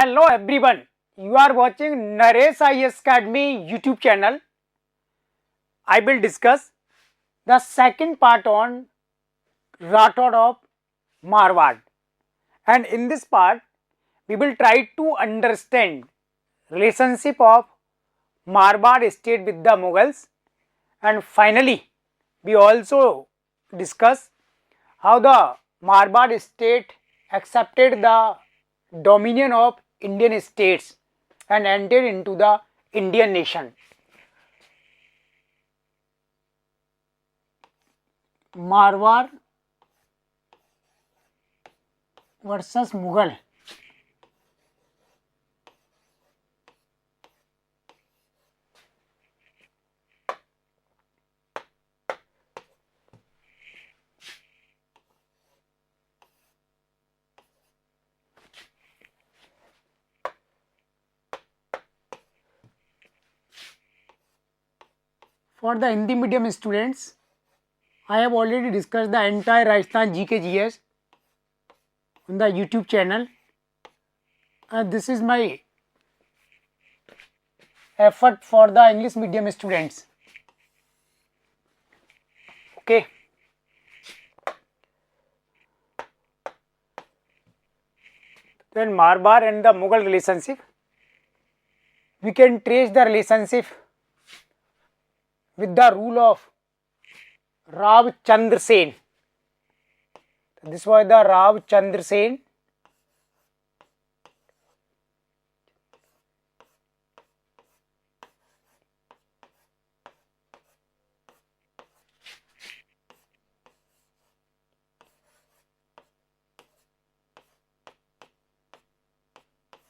Hello everyone, you are watching Naresh IAS Academy YouTube channel. I will discuss the second part on Rathod of Marwad, and in this part we will try to understand relationship of Marwad state with the Mughals, and finally we also discuss how the Marwad state accepted the dominion of Indian states and entered into the Indian nation. Marwar versus Mughal. For the Hindi medium students, I have already discussed the entire Rajasthan GKGS on the YouTube channel, and this is my effort for the English medium students. Okay. Then Marwar and the Mughal relationship. We can trace the relationship with the rule of Rav Chandra Sen. This was the Rav Chandra Sen.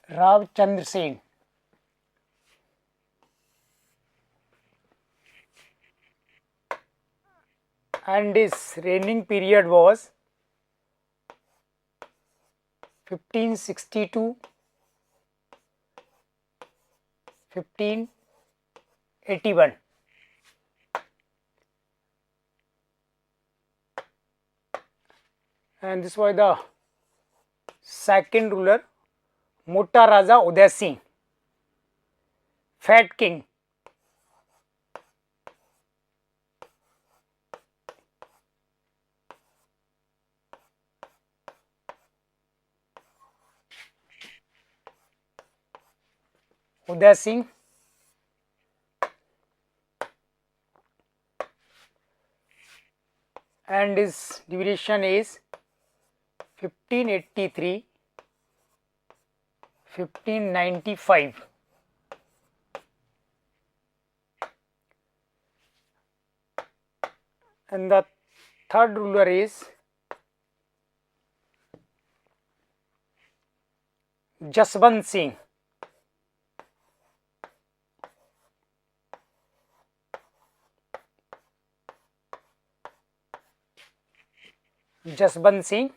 Rav Chandra Sen. And his reigning period was 1562 1581. And this was the second ruler, Mota Raja Uday Singh, Fat King. Uday Singh and his duration is 1583 1595. And the third ruler is Jaswant Singh. Jaswant Singh,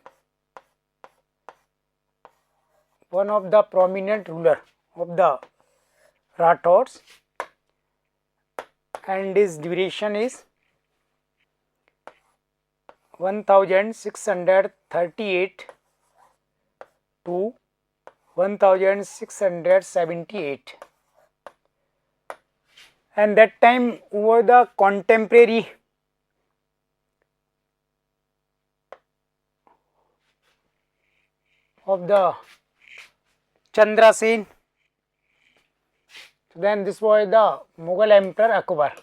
one of the prominent ruler of the Rathods, and his duration is 1638 to 1678. And that time over the contemporary of the Chandra Sen. Then this was the Mughal Emperor Akbar.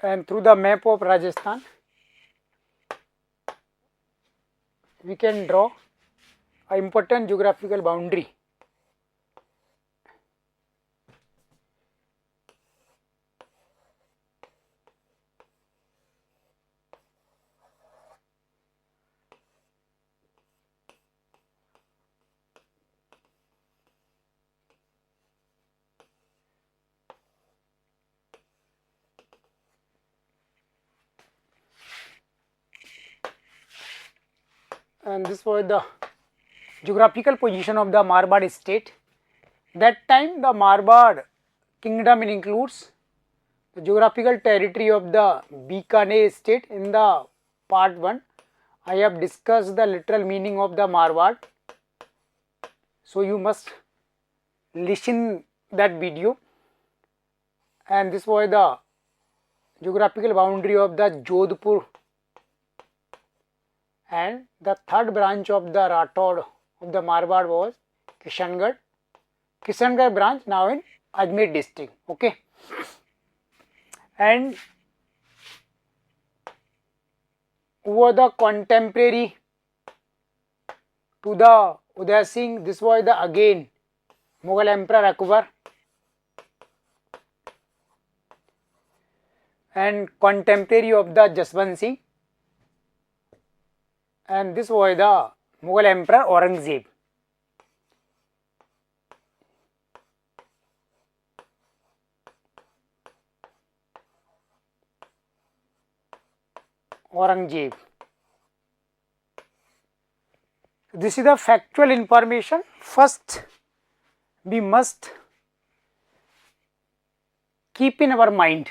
And through the map of Rajasthan, we can draw an important geographical boundary. And this was the geographical position of the Marwar state. That time the Marwar kingdom includes geographical territory of the Bikaner state. In the part 1, I have discussed the literal meaning of the Marwar. So you must listen that video. And this was the geographical boundary of the Jodhpur. And the third branch of the Rathod of the Marwar was Kishangarh. Kishangarh branch now in Ajmer district. Okay. And who were the contemporary to the Uday Singh? This was the again Mughal Emperor Akbar and contemporary of the Jaswant Singh, and this was the Mughal Emperor Aurangzeb. Aurangzeb. This is the factual information. First, we must keep in our mind.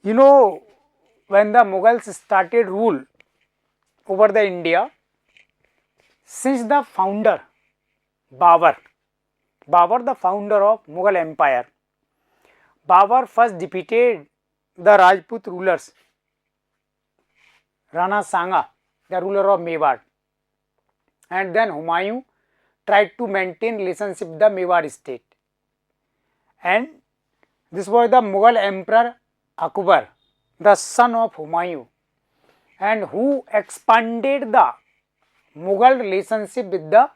You know, when the Mughals started rule over the India, since the founder Babur, the founder of Mughal Empire, Babur first defeated the Rajput rulers, Rana Sanga, the ruler of Mewar, and then Humayun tried to maintain relationship with the Mewar state, and this was the Mughal Emperor Akbar, the son of Humayun, and who expanded the Mughal relationship with the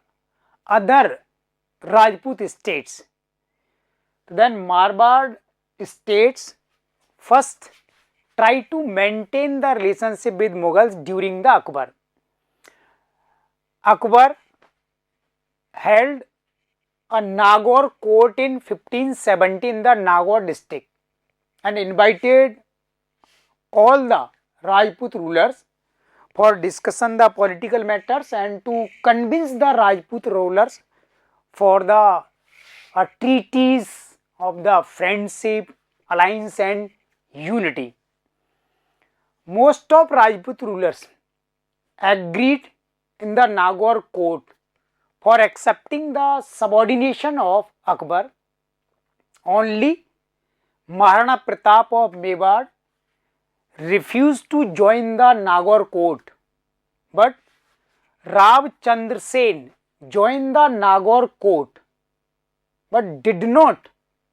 other Rajput states. Then Marwar states first tried to maintain the relationship with Mughals during the Akbar. Akbar held a Nagaur court in 1570 in the Nagaur district and invited all the Rajput rulers for discussion the political matters and to convince the Rajput rulers for the treaties of the friendship, alliance and unity. Most of Rajput rulers agreed in the Nagaur court for accepting the subordination of Akbar. Only Maharana Pratap of Mewar refused to join the Nagaur court, but Rab Chandra Sen joined the Nagaur court but did not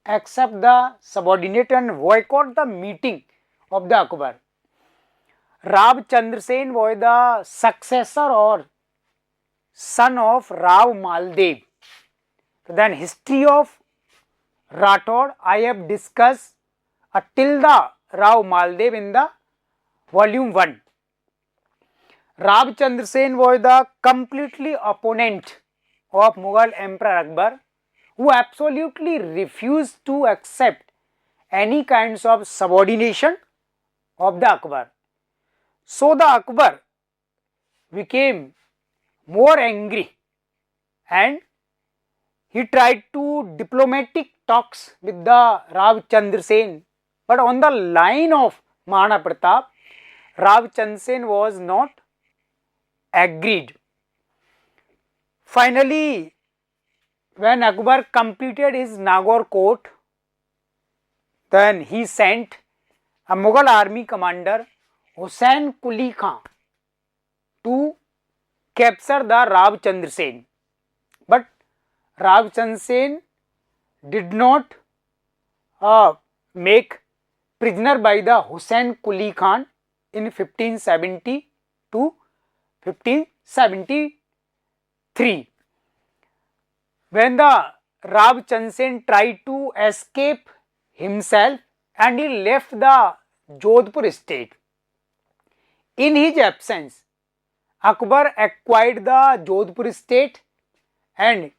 accept the subordinate and boycott the meeting of the Akbar. Rab Chandra Sen was the successor or son of Rao Maldev. Then history of Rathod I have discussed till the Rao Maldev in the volume 1. Rab Chandra Sen was the completely opponent of Mughal Emperor Akbar, who absolutely refused to accept any kinds of subordination of the Akbar. So the Akbar became more angry and he tried to diplomatic talks with the Rab Chandra Sen, but on the line of Maharana Pratap, Rab Chandra Sen was not agreed. Finally, when Akbar completed his Nagaur court, then he sent a Mughal army commander Hussain Quli Khan to capture the Rab Chandra Sen. But Rab Chandra Sen did not make prisoner by the Hussain Quli Khan in 1570 to 1573. When the Rab Chandra Sen tried to escape himself and he left the Jodhpur state. In his absence, Akbar acquired the Jodhpur state and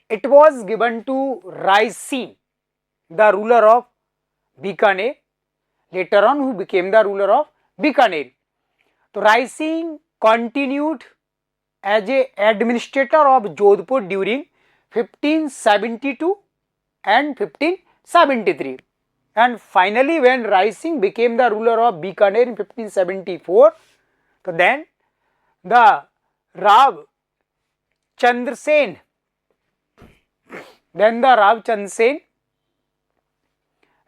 it was given to Rai Singh, the ruler of Bikaner, later on who became the ruler of Bikaner. So Rai Singh continued as a administrator of Jodhpur during 1572 and 1573. 1573. And finally, when Rai Singh became the ruler of Bikaner in 1574, so then the Rav Chandra Sen,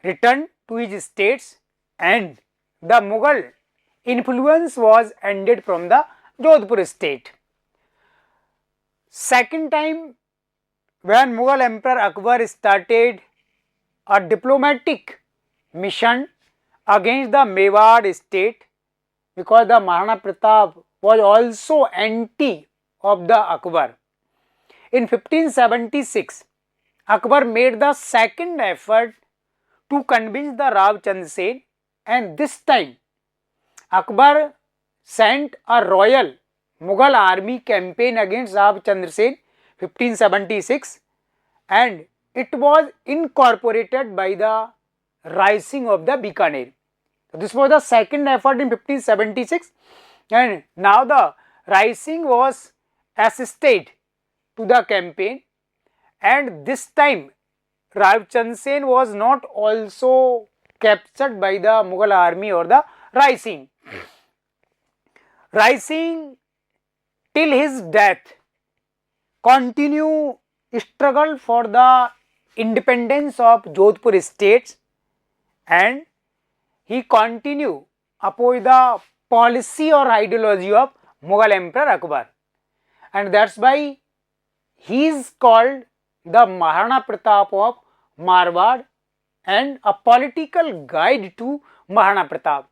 returned to his states and the Mughal influence was ended from the Jodhpur state. Second time, when Mughal Emperor Akbar started a diplomatic mission against the Mewar state, because the Maharana Pratap was also anti of the Akbar. In 1576, Akbar made the second effort to convince the Rav Chandra Sen, and this time Akbar sent a royal Mughal army campaign against Rav Chandra Sen 1576, and it was incorporated by the rising of the Bikaner. So this was the second effort in 1576, and now the rising was assisted to the campaign, and this time Rav Chandra Sen was not also captured by the Mughal army or the rising. Rising till his death continue struggle for the independence of Jodhpur states, and he continue oppose the policy or ideology of Mughal Emperor Akbar, and that's why he is called the Maharana Pratap of Marwar and a political guide to Maharana Pratap,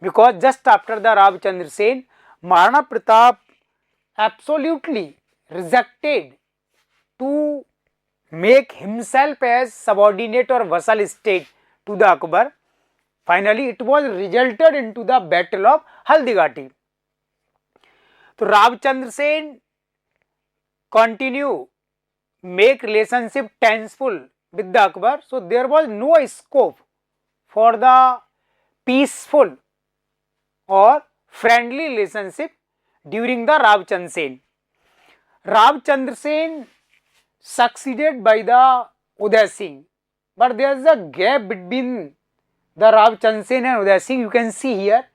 because just after the Rav Chandra Sen, Maharana Pratap absolutely rejected to make himself as subordinate or vassal state to the Akbar. Finally, it was resulted into the battle of Haldighati. So Rav Chandra Sen continue make relationship tenseful with the Akbar, so there was no scope for the peaceful or friendly relationship during the Rav Chandra Sen. Rav Chandra Sen succeeded by the Uday Singh, but there is a gap between the Rav Chandra Sen and Uday Singh. You can see here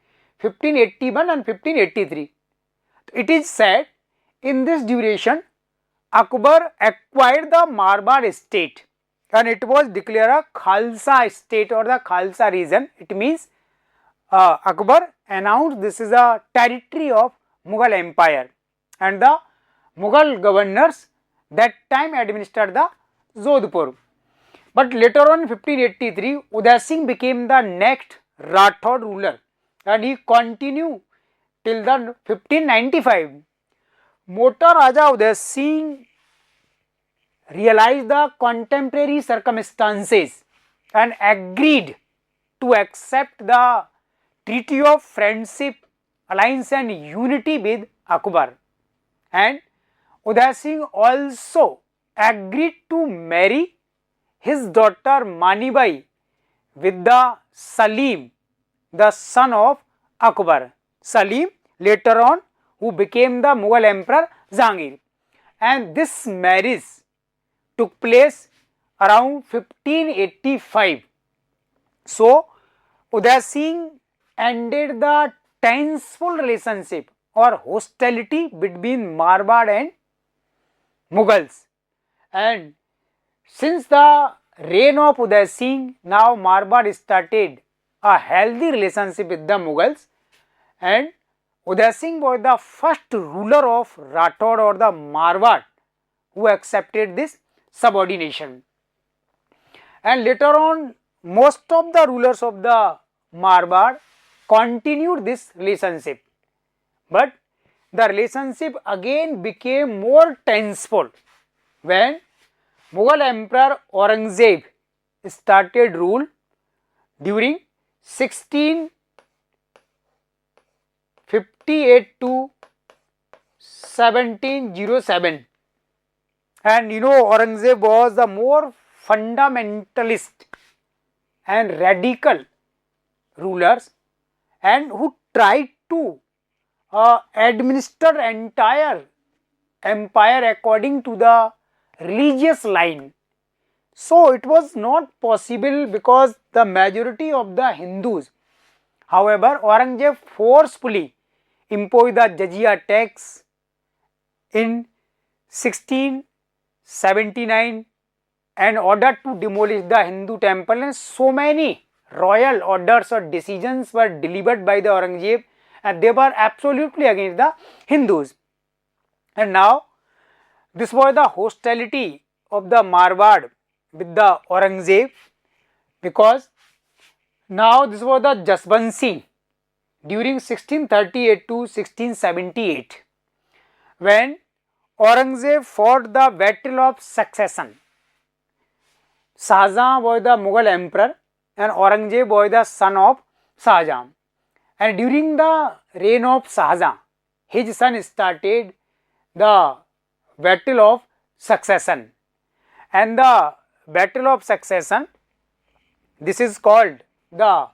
1581 and 1583. It is said in this duration Akbar acquired the Marwar state and it was declared a Khalsa state or the Khalsa region. It means Akbar announced this is a territory of Mughal Empire, and the Mughal governors that time administered the Jodhpur. But later on in 1583, Uday Singh became the next Rathod ruler and he continued till the 1595. Mota Raja Uday Singh realized the contemporary circumstances and agreed to accept the treaty of friendship, alliance and unity with Akbar, and Uday Singh also agreed to marry his daughter Manibai with the Salim, the son of Akbar. Salim later on who became the Mughal Emperor Jahangir, and this marriage took place around 1585. So Uday Singh ended the tenseful relationship or hostility between Marwar and Mughals, and since the reign of Uday Singh, now Marwar started a healthy relationship with the Mughals, and Uday Singh was the first ruler of Rathod or the Marwar who accepted this subordination. And later on, most of the rulers of the Marwar continued this relationship, but the relationship again became more tenseful when Mughal Emperor Aurangzeb started rule during 1658 to 1707, and Aurangzeb was the more fundamentalist and radical rulers and who tried to administer entire empire according to the religious line. So it was not possible because the majority of the Hindus. However, Aurangzeb forcefully imposed the jizya tax in 1679 and ordered to demolish the Hindu temple, and so many royal orders or decisions were delivered by the Aurangzeb, and they were absolutely against the Hindus. And now this was the hostility of the Marwad with the Aurangzeb, because now this was the Jaswansi during 1638 to 1678 when Aurangzeb fought the battle of succession. Shahjahan was the Mughal emperor and Aurangzeb was the son of Shahjahan. And during the reign of Shahjahan, his son started the battle of succession. And the battle of succession, this is called the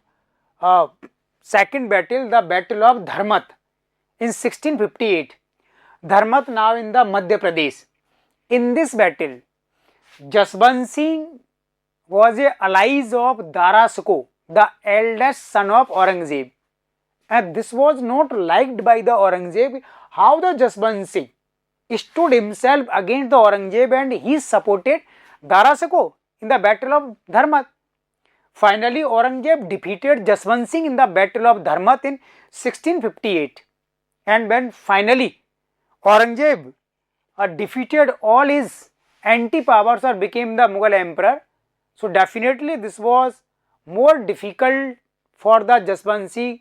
second battle, the battle of Dharmat in 1658. Dharmat now in the Madhya Pradesh. In this battle, Jaswant Singh was a ally of Dara Shikoh, the eldest son of Aurangzeb. And this was not liked by the Aurangzeb, how the Jaswant Singh stood himself against the Aurangzeb and he supported Dara Shikoh in the battle of Dharmat. Finally, Aurangzeb defeated Jaswant Singh in the battle of Dharmat in 1658. And when finally Aurangzeb defeated all his anti-powers or became the Mughal emperor, so definitely this was more difficult for the Jaswant Singh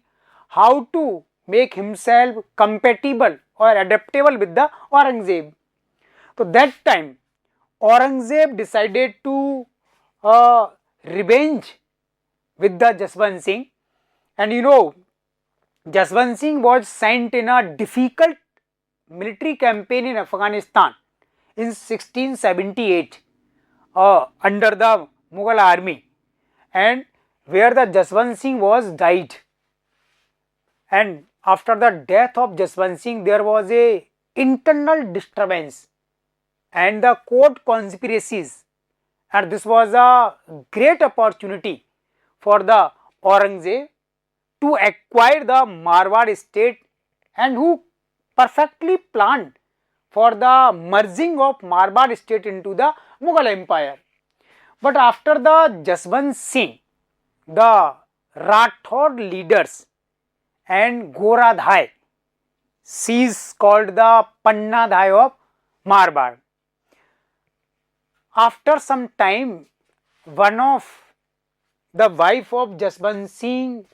how to make himself compatible or adaptable with the Aurangzeb. So that time Aurangzeb decided to revenge with the Jaswant Singh, and you know Jaswant Singh was sent in a difficult military campaign in Afghanistan in 1678 under the Mughal army, and where the Jaswant Singh was died. And after the death of Jaswant Singh, there was a internal disturbance and the court conspiracies, and this was a great opportunity for the Aurangzeb to acquire the Marwad state, and who perfectly planned for the merging of Marwad state into the Mughal empire. But after the Jaswant Singh, the Rathod leaders and Goradhai, she is called the Panna Dhai of Marwad. After some time, one of the wife of Jaswant Singh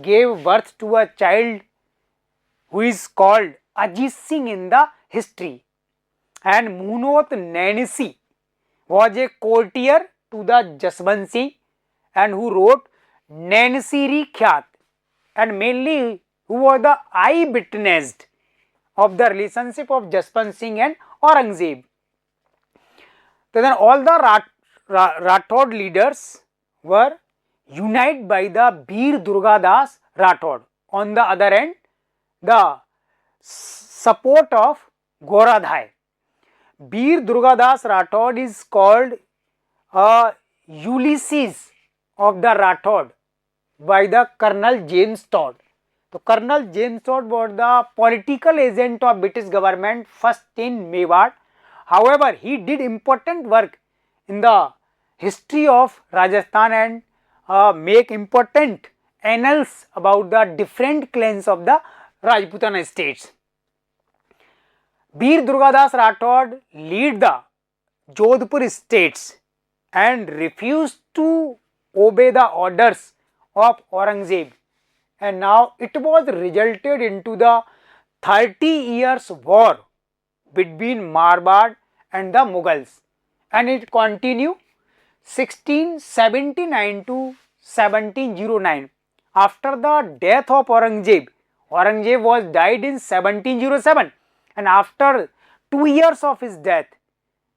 gave birth to a child who is called Ajit Singh in the history, and Munot Nainsi was a courtier to the Jaswant Singh and who wrote Nansiri Khyat, and mainly who was the eyewitness of the relationship of Jaswant Singh and Aurangzeb. So then all the Rathod leaders were united by the Bir Durgadas Rathod. On the other end, the support of Goradhai. Bir Durgadas Rathod is called Ulysses of the Rathod by the Colonel James Todd. So Colonel James Todd was the political agent of British government first in Mewar. However, he did important work in the history of Rajasthan and make important annals about the different clans of the Rajputana states. Bir Durgadas Rathod lead the Jodhpur states and refused to obey the orders of Aurangzeb, and now it was resulted into the 30 years war between Marwad and the Mughals, and it continued 1679 to 1709. After the death of Aurangzeb, Aurangzeb was died in 1707, and after 2 years of his death,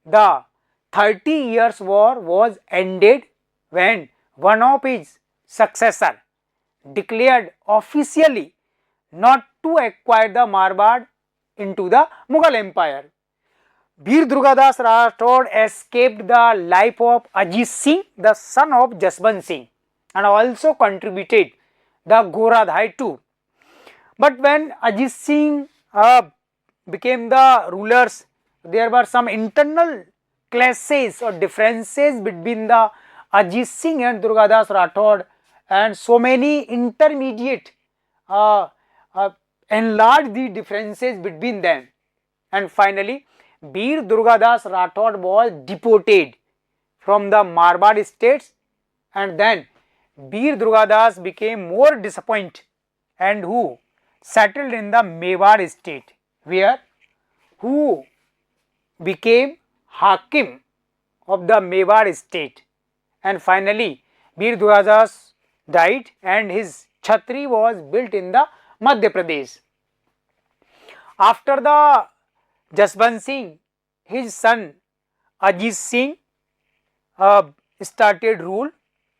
the 30 years war was ended when one of his successor declared officially not to acquire the Marwad into the Mughal empire. Veer Durgadas Rathod escaped the life of Ajit Singh, the son of Jaswant Singh, and also contributed the Goradhai too. But when Ajit Singh became the rulers, there were some internal clashes or differences between the Ajit Singh and Durgadas Rathod, and so many intermediate enlarged the differences between them. And finally, Veer Durgadas Rathod was deported from the Marwar states, and then Veer Durgadas became more disappointed and who settled in the Mewar state, where who became Hakim of the Mewar state. And finally, Veer Durgadas died and his chhatri was built in the Madhya Pradesh. After the Jaswant Singh, his son Ajit Singh started rule,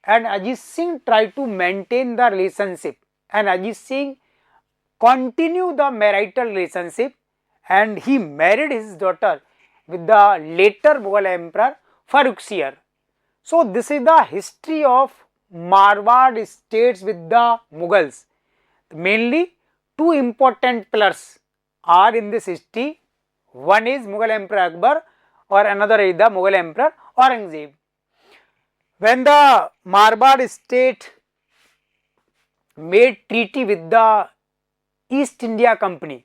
and Ajit Singh tried to maintain the relationship, and Ajit Singh continued the marital relationship, and he married his daughter with the later Mughal emperor Farrukhsiyar. So this is the history of Marwar states with the Mughals. Mainly two important pillars are in this history. One is Mughal Emperor Akbar or another is the Mughal Emperor Aurangzeb. When the Marwar state made treaty with the East India Company,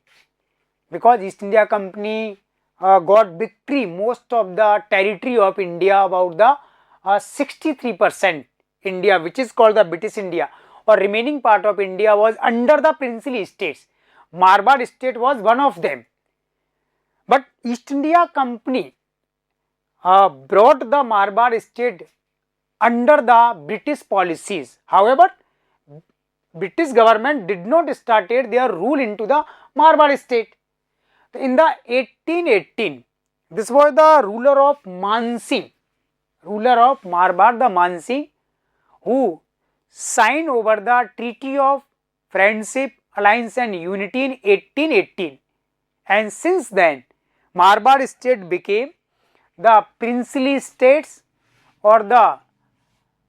because East India Company got victory most of the territory of India, about the 63% India, which is called the British India, or remaining part of India was under the princely states. Marwar state was one of them. But East India Company brought the Marwar state under the British policies. However, British government did not started their rule into the Marwar state. In the 1818, this was the ruler of Mansingh, ruler of Marwar, the Mansingh, who signed over the Treaty of Friendship, Alliance and Unity in 1818, and since then Marwar state became the princely states or the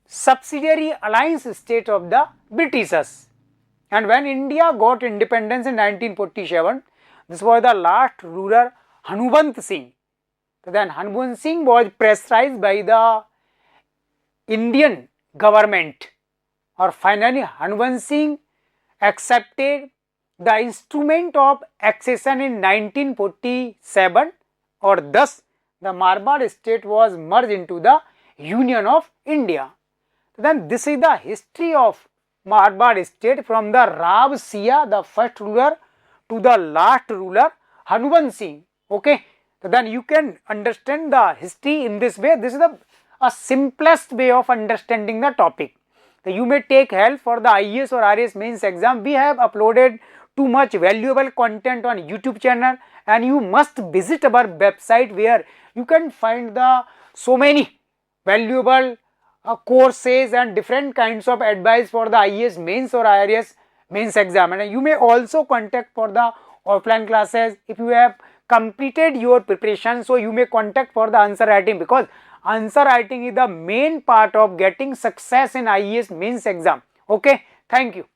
subsidiary alliance state of the Britishers. And when India got independence in 1947, this was the last ruler Hanumant Singh. So then Hanumant Singh was pressurized by the Indian government, or finally Hanumant Singh accepted the instrument of accession in 1947, or thus the Marwar state was merged into the Union of India. Then this is the history of Marwar state from the Rab Siya, the first ruler, to the last ruler Hanumant Singh. Okay, so then you can understand the history in this way. This is the simplest way of understanding the topic. So you may take help for the IAS or RAS mains exam. We have uploaded too much valuable content on YouTube channel, and you must visit our website where you can find the so many valuable courses and different kinds of advice for the IAS mains or IRAS mains exam. And you may also contact for the offline classes if you have completed your preparation. So you may contact for the answer writing, because answer writing is the main part of getting success in IAS mains exam. Okay, thank you.